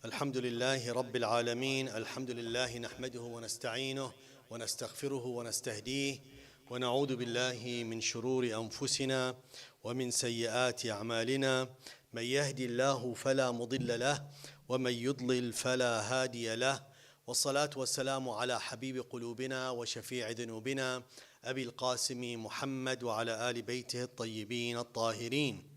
الحمد لله رب العالمين. الحمد لله نحمده ونستعينه ونستغفره ونستهديه ونعوذ بالله من شرور أنفسنا ومن سيئات أعمالنا. من يهدي الله فلا مضل له ومن يضلل فلا هادي له، والصلاة والسلام على حبيب قلوبنا وشفيع ذنوبنا أبي القاسم محمد وعلى آل بيته الطيبين الطاهرين.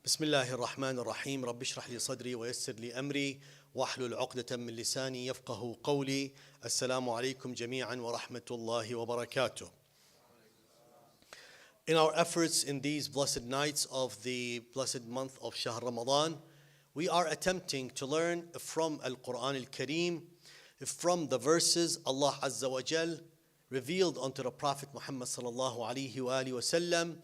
بسم الله الرحمن الرحيم. رب اشرح لي صدري ويسر لي أمري واحلل عقدة من لساني يفقه قولي. السلام عليكم جميعا ورحمة الله وبركاته. In our efforts in these blessed nights of the blessed month of Shahr Ramadan, we are attempting to learn from Al-Quran Al-Kareem, from the verses Allah Azza wa Jal revealed unto the Prophet Muhammad sallallahu alaihi wasallam,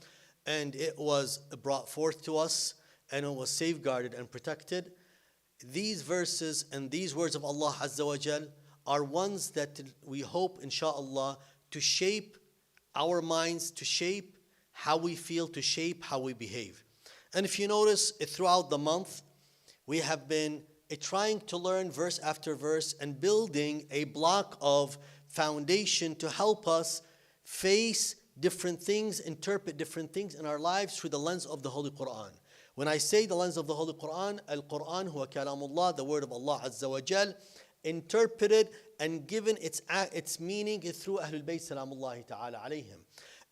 and it was brought forth to us and it was safeguarded and protected. These verses and these words of Allah Azza wa Jal are ones that we hope, inshaAllah, to shape our minds, to shape how we feel, to shape how we behave. And if you notice, throughout the month, we have been trying to learn verse after verse and building a block of foundation to help us face different things, interpret different things in our lives through the lens of the Holy Quran. When I say the lens of the Holy Quran, Al-Quran huwa kalamullah, the word of Allah Azza wa Jal, interpreted and given its meaning through Ahlul Bayt Salamullahi Ta'ala alayhim.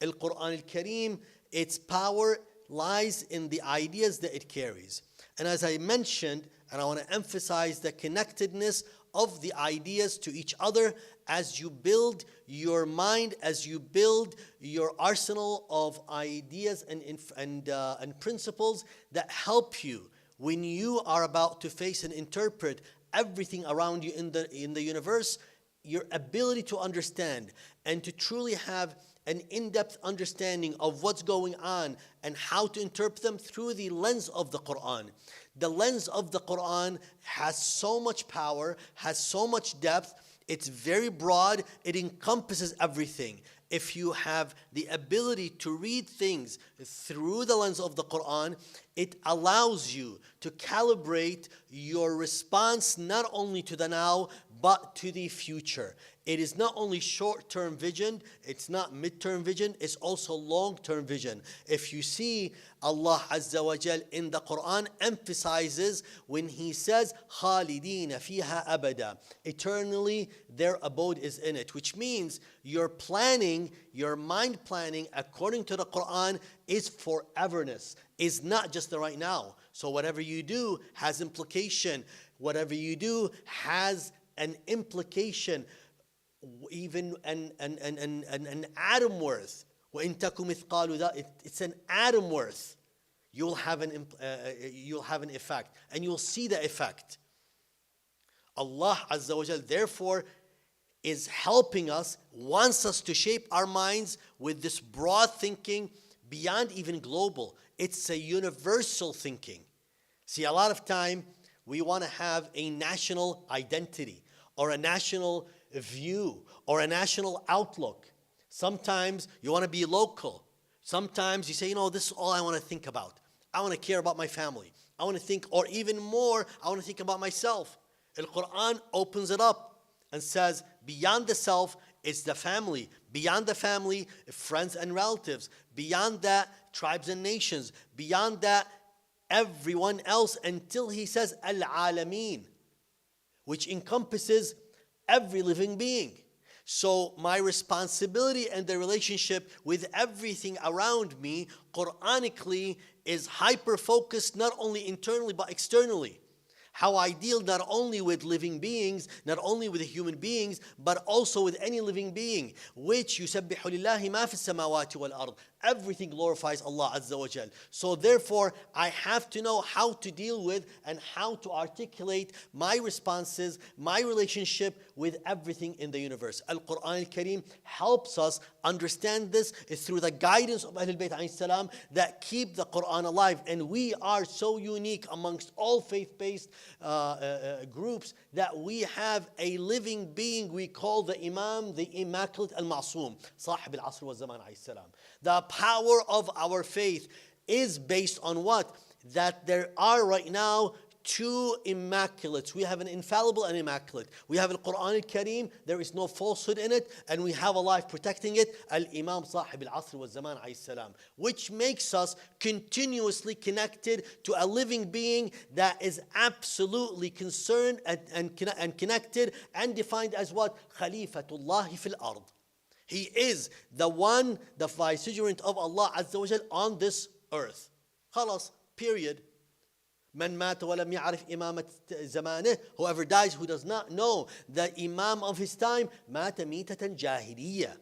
Al-Quran Al-Kareem, its power lies in the ideas that it carries. And as I mentioned, and I want to emphasize the connectedness of the ideas to each other as you build your mind, as you build your arsenal of ideas and principles that help you when you are about to face and interpret everything around you in the universe. Your ability to understand and to truly have an in-depth understanding of what's going on and how to interpret them through the lens of the Quran. The lens of the Quran has so much power, has so much depth. It's very broad. It encompasses everything. If you have the ability to read things through the lens of the Quran, it allows you to calibrate your response not only to the now, but to the future. It is not only short-term vision, it's not mid-term vision, it's also long-term vision. If you see, Allah Azza wa Jal in the Quran emphasizes when He says, خَالِدِينَ فِيهَا أَبَدًا, eternally their abode is in it, which means your planning, your mind planning according to the Quran is foreverness, is not just the right now. So whatever you do has implication. Whatever you do has an implication, even an atom worth. وَإِن تَكُ مِثْقَالُ ذَا, it's an atom worth. You'll have an effect, and you'll see the effect. Allah Azza wa Jal therefore is helping us, wants us to shape our minds with this broad thinking beyond even global. It's a universal thinking. See, a lot of time we want to have a national identity or a national view or a national outlook. Sometimes you want to be local. Sometimes you say, this is all I want to think about. I want to care about my family. I want to think, or even more, I want to think about myself. Al-Quran opens it up and says, beyond the self is the family. Beyond the family, friends and relatives. Beyond that, tribes and nations. Beyond that, everyone else, until He says Al-Alameen, which encompasses every living being. So my responsibility and the relationship with everything around me, Quranically, is hyper-focused not only internally but externally. How I deal not only with living beings, not only with human beings, but also with any living being, which يُسَبِّحُ لِلَّهِ مَا فِي السَّمَاوَاتِ وَالْأَرْضِ. Everything glorifies Allah Azza wa Jal. So therefore, I have to know how to deal with and how to articulate my responses, my relationship with everything in the universe. Al-Quran Al-Kareem helps us understand this through the guidance of Ahlul Bayt alayhi salam that keep the Quran alive. And we are so unique amongst all faith-based groups that we have a living being we call the Imam, the Immaculate Al-Ma'soom, Sahib al-Asr wa Zaman alayhi salam. The power of our faith is based on what? That there are right now two immaculates. We have an infallible and immaculate. We have the Quran al-Kareem, there is no falsehood in it, and we have a life protecting it, Al-Imam Sahib al-Asr wa Zaman alayhi salam, which makes us continuously connected to a living being that is absolutely concerned and connected and defined as what? Khalifatullah fil ard. He is the one, the vicegerent of Allah Azza wa Jal on this earth. Khalas, period. من مات ولم يعرف إمامة زمانه. Whoever dies who does not know the Imam of his time, مات ميتة جاهلية.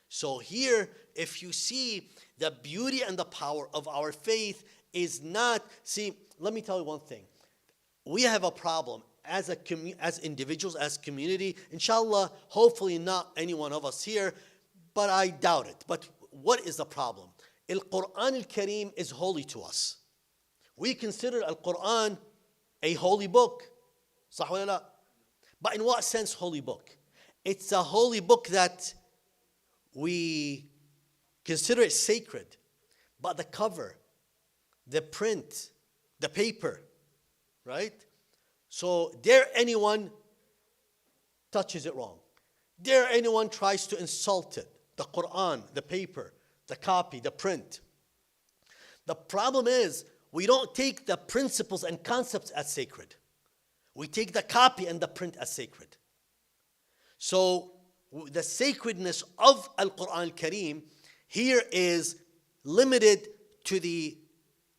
So here, if you see the beauty and the power of our faith is not, see, let me tell you one thing. We have a problem as individuals, as community. Inshallah, hopefully not any one of us here, but I doubt it. But what is the problem? Al-Quran al-Kareem is holy to us. We consider Al-Quran a holy book. صح ولا لا? But in what sense holy book? It's a holy book that we consider it sacred. But the cover, the print, the paper, right? So dare anyone touches it wrong. Dare anyone tries to insult it. The Quran, the paper, the copy, the print. The problem is, we don't take the principles and concepts as sacred. We take the copy and the print as sacred. So the sacredness of Al-Quran Al-Kareem here is limited to the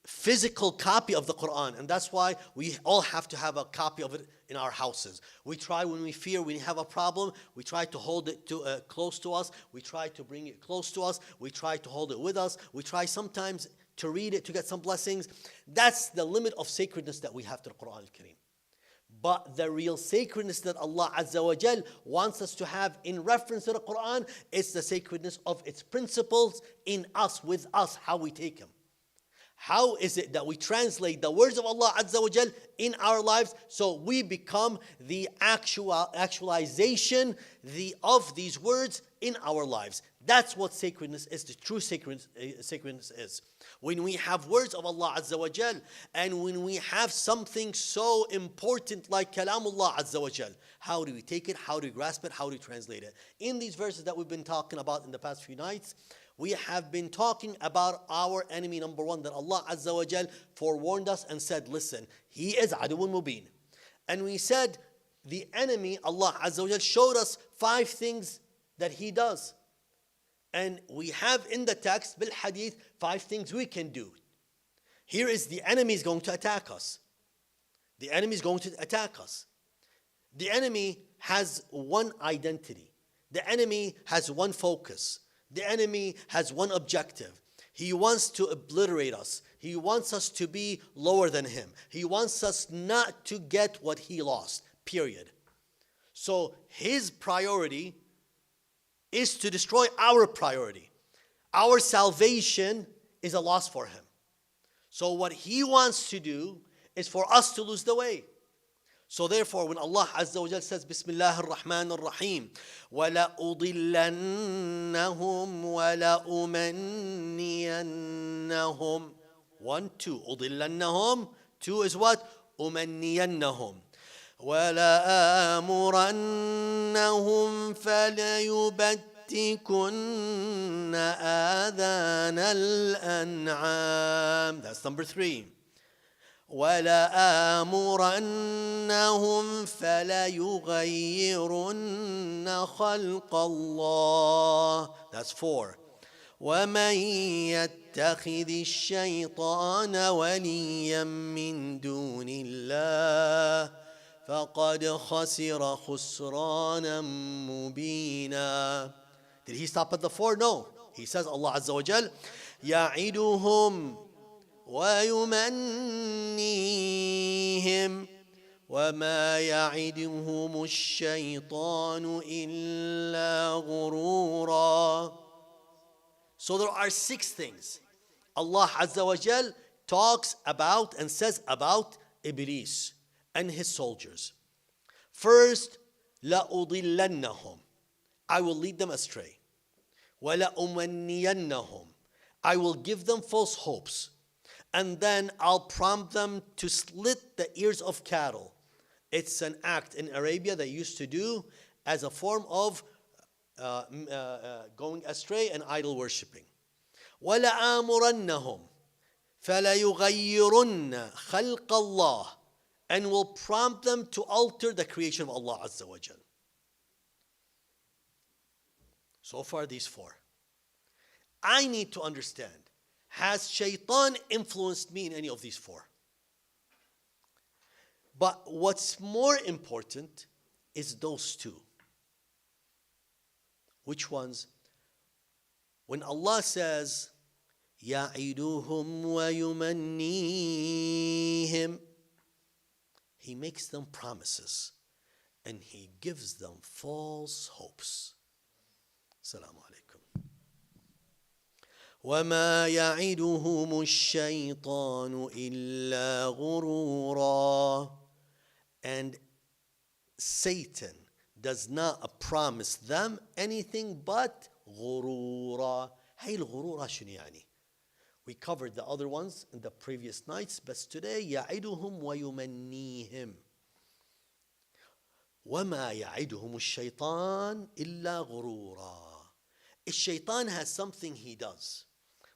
physical copy of the Quran. And that's why we all have to have a copy of it in our houses. We try when we fear, when we have a problem, we try to hold it close to us. We try to bring it close to us. We try to hold it with us. We try sometimes to read it, to get some blessings. That's the limit of sacredness that we have to the Quran al-Kareem. But the real sacredness that Allah Azza wa Jal wants us to have in reference to the Quran is the sacredness of its principles in us, with us, how we take them. How is it that we translate the words of Allah Azza wa Jal in our lives so we become the actualization of these words in our lives? That's what sacredness is, the true sacredness is. When we have words of Allah Azza wa Jal, and when we have something so important like Kalamullah Azza wa Jal, how do we take it? How do we grasp it? How do we translate it? In these verses that we've been talking about in the past few nights, we have been talking about our enemy number one, that Allah Azza wa Jal forewarned us and said, listen, he is Aduwwun Mubin. And we said, the enemy, Allah Azza wa Jal showed us 5 things that he does. And we have in the text, bil hadith, 5 things we can do. Here is the enemy is going to attack us. The enemy is going to attack us. The enemy has one identity. The enemy has one focus. The enemy has one objective. He wants to obliterate us. He wants us to be lower than him. He wants us not to get what he lost, period. So his priority is to destroy our priority. Our salvation is a loss for him. So what he wants to do is for us to lose the way. So therefore, when Allah Azza wa Jal says, Bismillah ar-Rahman ar-Rahim, وَلَأُضِلَّنَّهُمْ وَلَأُمَنِّيَنَّهُمْ 1, 2. أُضِلَّنَّهُمْ. 2 is what? أُمَنِّيَنَّهُمْ. وَلَآمُرَنَّهُمْ فَلَيُبَتِّكُنَّ آذَانَ الْأَنْعَامِ. That's number 3. وَلَآمُرَنَّهُمْ فَلَيُغَيِّرُنَّ خَلْقَ اللَّهِ. That's 4. وَمَنْ يَتَّخِذِ الشَّيْطَانَ وَلِيًّا مِّن دُونِ اللَّهِ فَقَدْ خَسِرَ خُسْرَانًا مُبِينًا. Did he stop at the 4? No. He says, Allah Azza wa Jal, يَعِدُهُمْ وَيُمَنِّيهِمْ وَمَا يَعِدُهُمُ الشَّيْطَانُ إِلَّا غُرُورًا. So there are 6 things Allah Azza wa Jal talks about and says about Iblis and his soldiers. First, لَأُضِلَّنَّهُمْ. I will lead them astray. وَلَأُمَنِّيَنَّهُمْ. I will give them false hopes, and then I'll prompt them to slit the ears of cattle. It's an act in Arabia they used to do as a form of going astray and idol worshipping. وَلَآمُرَنَّهُمْ فَلَيُغَيِّرُنَّ خَلْقَ اللَّهِ, and will prompt them to alter the creation of Allah Azza wa Jal. So far, these four. I need to understand, has shaitan influenced me in any of these four? But what's more important is those two. Which ones? When Allah says, يَعِدُهُمْ وَيُمَنِّيهِمْ, He makes them promises and He gives them false hopes. Assalamu alaikum. وَمَا يَعِدُهُمُ الشَّيْطَانُ إِلَّا غُرُورًا. And Satan does not promise them anything but غرورا. هاي الغرورة شنو يعني? We covered the other ones in the previous nights, but today يعدهم ويمنيهم. وما يعدهم الشيطان إلا غرورا. الشيطان has something he does.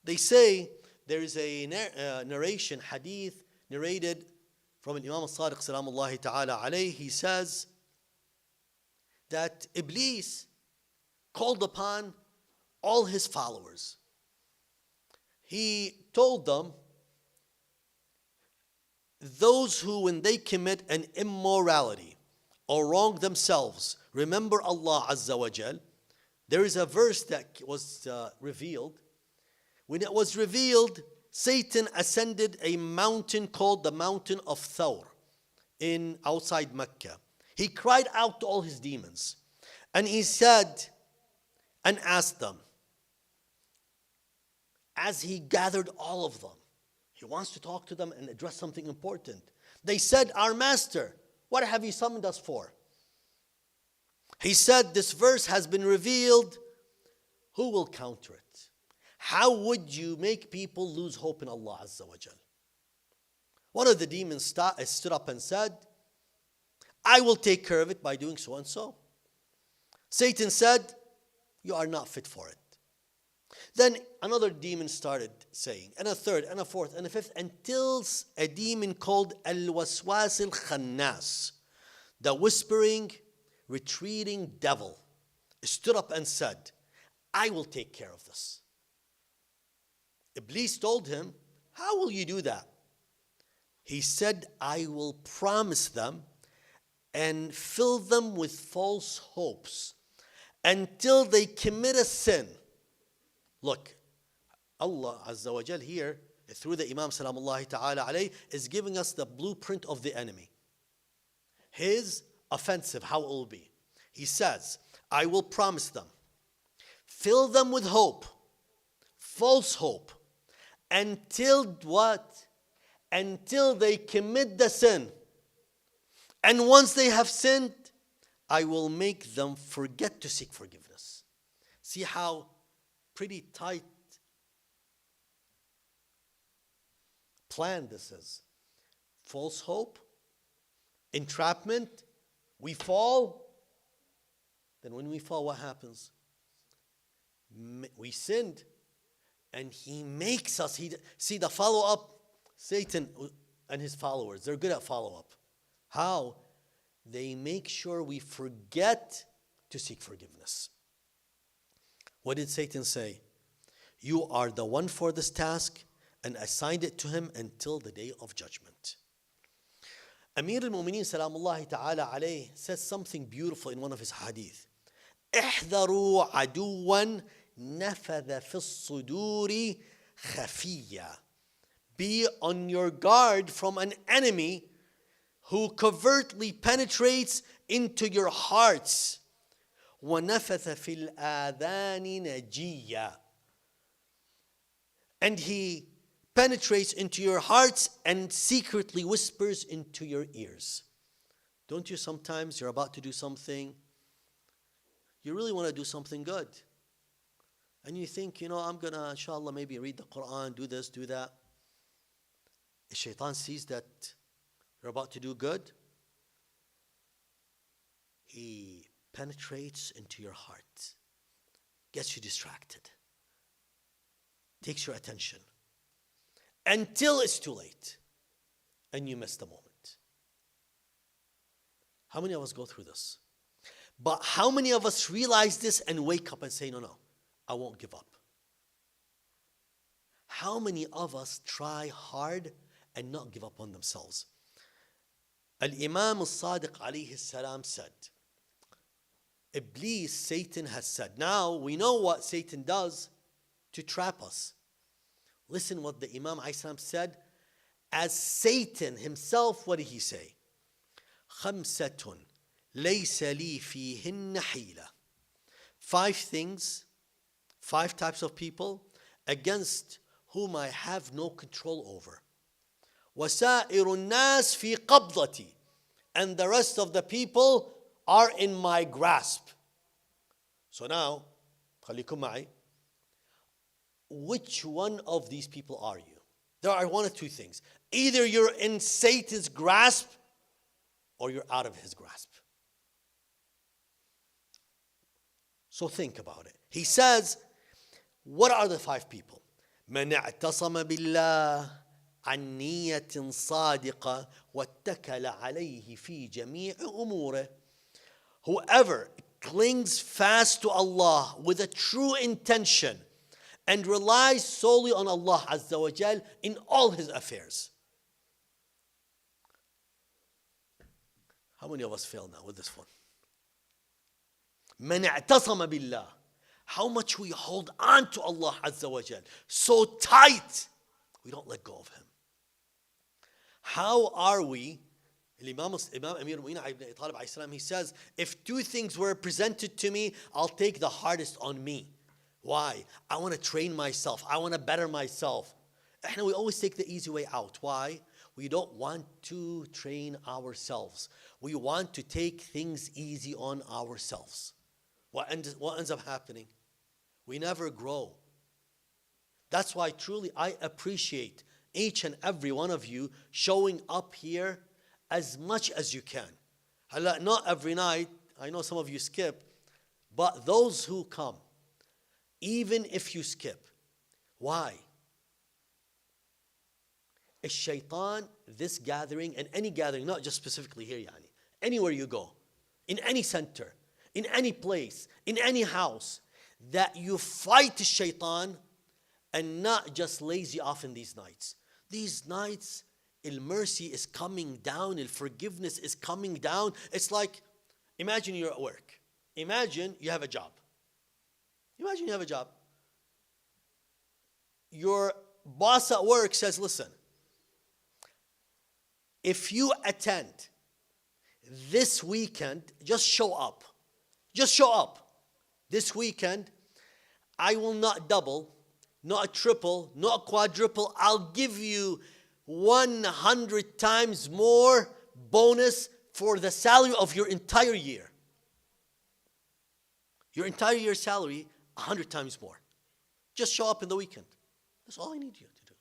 They say there is a narration, hadith, narrated from Imam al-Sadiq salamullahi ta'ala alayhi. He says that Iblis called upon all his followers. He told them, those who when they commit an immorality or wrong themselves, remember Allah Azza wa Jal. There is a verse that was revealed. When it was revealed, Satan ascended a mountain called the mountain of Thawr outside Mecca. He cried out to all his demons, and he said and asked them, as he gathered all of them, he wants to talk to them and address something important. They said, our master, what have you summoned us for? He said, this verse has been revealed. Who will counter it? How would you make people lose hope in Allah Azza wa Jal? One of the demons stood up and said, I will take care of it by doing so and so. Satan said, you are not fit for it. Then another demon started saying, and a third, and a fourth, and a fifth, until a demon called Al-Waswas Al-Khannas, the whispering, retreating devil, stood up and said, I will take care of this. Iblis told him, how will you do that? He said, I will promise them and fill them with false hopes until they commit a sin. Look, Allah Azza wa Jal here, through the Imam Salamullahi Ta'ala alayhi, is giving us the blueprint of the enemy. His offensive, how it will be. He says, I will promise them, fill them with hope, false hope, until what? Until they commit the sin. And once they have sinned, I will make them forget to seek forgiveness. See how pretty tight plan this is. False hope, entrapment, we fall. Then when we fall, what happens? We sinned, and he makes us, see the follow-up, Satan and his followers, they're good at follow-up. How? They make sure we forget to seek forgiveness. What did Satan say? You are the one for this task, and assigned it to him until the day of judgment. Amir al-Mu'mineen salamullahi ta'ala alayhi says something beautiful in one of his hadith. احذروا عدوا نفذ في الصدور خفيا. Be on your guard from an enemy who covertly penetrates into your hearts. وَنَفَثَ فِي الْآذَانِ نَجِيًّا. And he penetrates into your hearts and secretly whispers into your ears. Don't you sometimes, you're about to do something, you really want to do something good. And you think, I'm going to, inshallah, maybe read the Quran, do this, do that. The shaitan sees that you're about to do good. He penetrates into your heart, gets you distracted, takes your attention until it's too late and you miss the moment. How many of us go through this? But how many of us realize this and wake up and say, no, I won't give up? How many of us try hard and not give up on themselves? Al-Imam al-Sadiq alayhi salam said, Iblis, Satan has said. Now we know what Satan does to trap us. Listen what the Imam alayhi salam said. As Satan himself, what did he say? خمسة ليس لي فيهن حيلة. 5 things, 5 types of people against whom I have no control over. وسائر الناس في قبضتي. And the rest of the people are in my grasp. So now, خليكم معي. Which one of these people are you? There are one of 2 things. Either you're in Satan's grasp or you're out of his grasp. So think about it. He says, what are the 5 people? من اعتصم بالله عن نية صادقة واتكل عليه في جميع أموره. Whoever clings fast to Allah with a true intention and relies solely on Allah Azza wa Jal in all his affairs. How many of us fail now with this one? من اعتصم بالله. How much we hold on to Allah Azza wa Jal so tight, we don't let go of him. How are we? Imam Amir al-Mu'minin Ibn Talib alayhi salam, he says, if 2 things were presented to me, I'll take the hardest on me. Why? I want to train myself. I want to better myself. We always take the easy way out. Why? We don't want to train ourselves. We want to take things easy on ourselves. What ends up happening? We never grow. That's why truly I appreciate each and every one of you showing up here as much as you can. Not every night. I know some of you skip. But those who come, even if you skip. Why? Shaitan, this gathering and any gathering, not just specifically here, anywhere you go, in any center, in any place, in any house, that you fight shaitan and not just lazy off in these nights. These nights, mercy is coming down, forgiveness is coming down. It's like, imagine you're at work. Imagine you have a job. Imagine you have a job. Your boss at work says, listen, if you attend this weekend, just show up. Just show up. This weekend, I will not double, not triple, not quadruple. I'll give you 100 times more bonus for the salary of your entire year. Your entire year's salary, 100 times more. Just show up in the weekend. That's all I need you to do.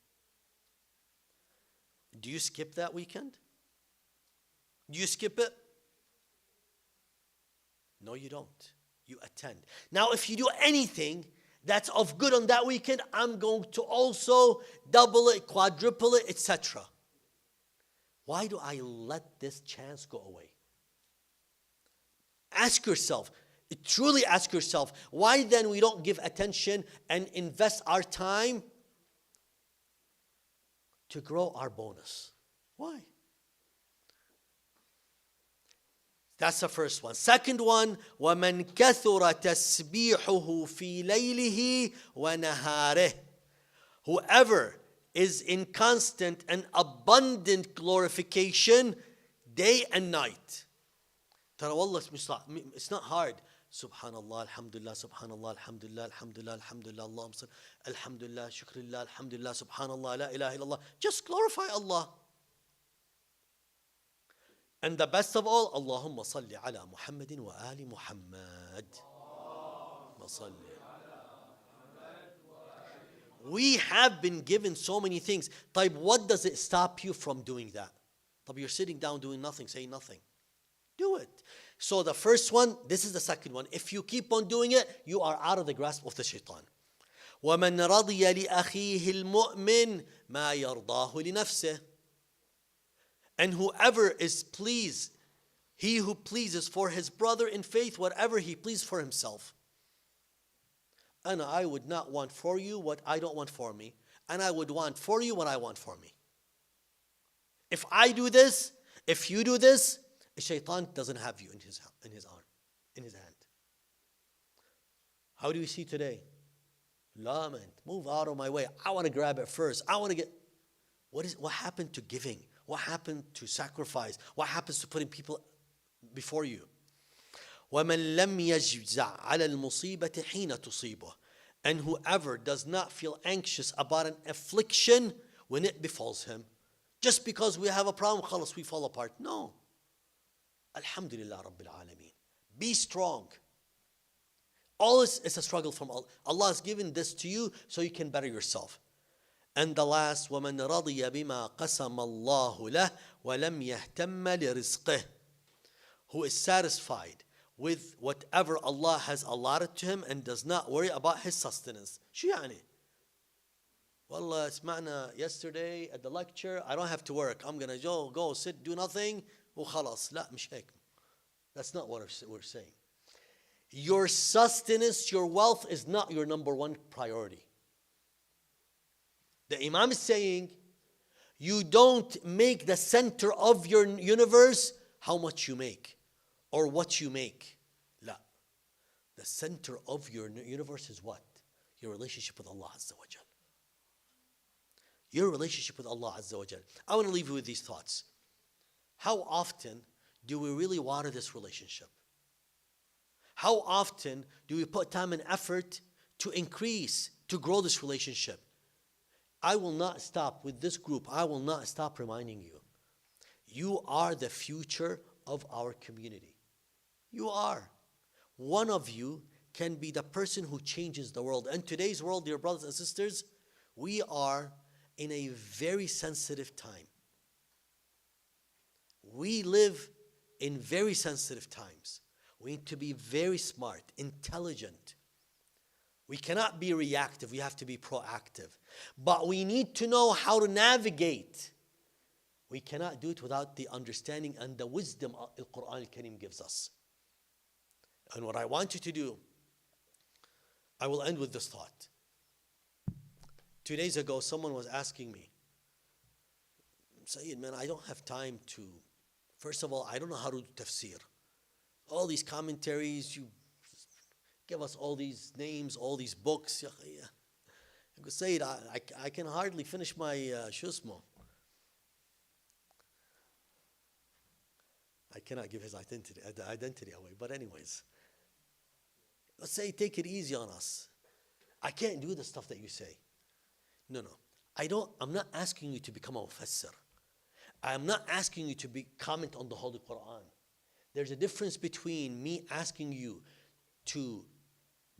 Do you skip that weekend? Do you skip it? No, you don't. You attend. Now, if you do anything that's of good on that weekend, I'm going to also double it, quadruple it, etc. Why do I let this chance go away? Ask yourself, truly ask yourself, why then we don't give attention and invest our time to grow our bonus? Why? That's the first one. Second one, وَمَنْ كَثُرَ تَسْبِيحُهُ فِي لَيْلِهِ وَنَهَارِهِ. Whoever is in constant and abundant glorification day and night. ترى والله it's not hard. Subhanallah, alhamdulillah, subhanallah, alhamdulillah, alhamdulillah, alhamdulillah, Allahumma salli, alhamdulillah, shukrillah, alhamdulillah, subhanallah, la ilaha illallah. Just glorify Allah. And the best of all, Allahumma salli ala Muhammadin wa ali Muhammad. Allahumma salli. We have been given so many things. طيب, what does it stop you from doing that? طيب, you're sitting down doing nothing, saying nothing. Do it. So the first one, this is the second one. If you keep on doing it, you are out of the grasp of the shaitan. وَمَنْ رَضِيَ لِأَخِيهِ الْمُؤْمِنِ مَا يَرْضَاهُ لِنَفْسِهِ. And whoever is pleased, he who pleases for his brother in faith, whatever he pleases for himself. And I would not want for you what I don't want for me. And I would want for you what I want for me. If I do this, if you do this, Shaitan doesn't have you in his arm, in his hand. How do we see today? La, man, move out of my way. I want to grab it first. I want to get. What happened to giving? What happened to sacrifice? What happens to putting people before you? وَمَنْ لَمْ يَجْزَعْ عَلَى الْمُصِيبَةِ حِينَ تُصِيبُهُ. And whoever does not feel anxious about an affliction when it befalls him. Just because we have a problem, خلاص, we fall apart. No. Alhamdulillah Rabbil Alameen. Be strong. All is a struggle from Allah. Allah has given this to you so you can better yourself. And the last, وَمَنْ رَضِيَ بِمَا قَسَمَ اللَّهُ لَهُ وَلَمْ يَهْتَمَّ لِرِزْقِهِ. Who is satisfied with whatever Allah has allotted to him and does not worry about his sustenance. شو يعني? والله سمعنا yesterday at the lecture, I don't have to work. I'm going to go sit, do nothing. وخلاص. لا, مش هيك. That's not what we're saying. Your sustenance, your wealth is not your number one priority. The Imam is saying, you don't make the center of your universe how much you make or what you make. لا. The center of your universe is what? Your relationship with Allah Azza wa Jal. Your relationship with Allah Azza wa Jal. I want to leave you with these thoughts. How often do we really water this relationship? How often do we put time and effort to increase, to grow this relationship? I will not stop with this group. I will not stop reminding you. You are the future of our community. You are. One of you can be the person who changes the world. And today's world, dear brothers and sisters, we are in a very sensitive time. We live in very sensitive times. We need to be very smart, intelligent. We cannot be reactive. We have to be proactive. But we need to know how to navigate. We cannot do it without the understanding and the wisdom the Quran al-Karim gives us. And what I want you to do, I will end with this thought. 2 days ago, someone was asking me, Sayyid, man, I don't have time to, first of all, I don't know how to do tafsir. All these commentaries, you give us all these names, all these books. I go, Sayyid, I can hardly finish my shusmo. I cannot give his identity away, but anyways. Let's say, take it easy on us. I can't do the stuff that you say. No. I'm not asking you to become a mufassir. I'm not asking you to comment on the Holy Quran. There's a difference between me asking you to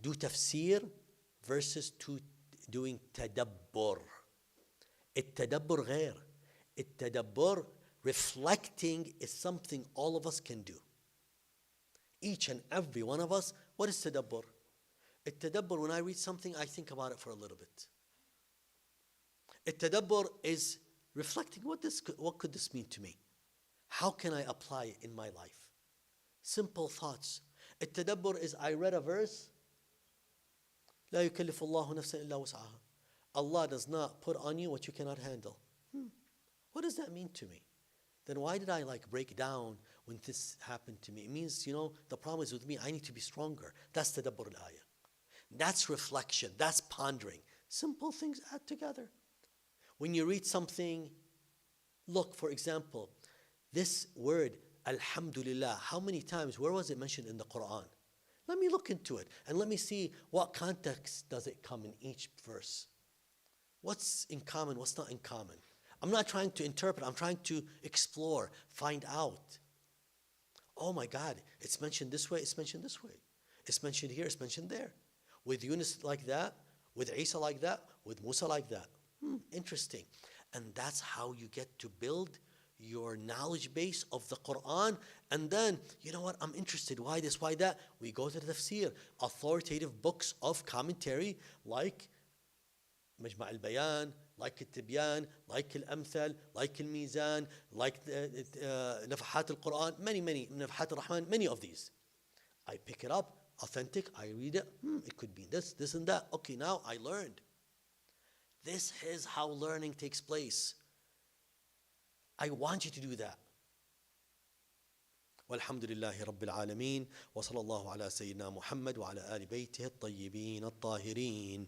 do tafsir versus to doing tadabbur. التدبر غير. التدبر, reflecting, is something all of us can do. Each and every one of us. What is tadabbur? التدبر, when I read something, I think about it for a little bit. التدبر is reflecting, what could this mean to me? How can I apply it in my life? Simple thoughts. التدبر is, I read a verse, لا يكلف الله نفسا إلا وسعها. Allah does not put on you what you cannot handle. What does that mean to me? Then why did I break down when this happened to me? It means, the problem is with me. I need to be stronger. That's tadabbur al-ayah. That's reflection. That's pondering. Simple things add together. When you read something, look, for example, this word, alhamdulillah, how many times, where was it mentioned in the Quran? Let me look into it and let me see what context does it come in each verse. What's in common, what's not in common? I'm not trying to interpret, I'm trying to explore, find out. Oh my God, it's mentioned this way, it's mentioned this way. It's mentioned here, it's mentioned there. With units like that, With Isa like that, with Musa like that. Interesting. And that's how you get to build your knowledge base of the Quran. And then, you know what, I'm interested. Why this, why that? We go to the tafsir, authoritative books of commentary like مجمع البيان, like التبيان, like الأمثل, like الميزان, like نفحات القرآن, many, نفحات الرحمن, many of these. I pick it up, authentic, I read it, it could be this and that. Okay, now I learned. This is how learning takes place. I want you to do that. والحمد لله رب العالمين وصلى الله على سيدنا محمد وعلى آل بيته الطيبين الطاهرين.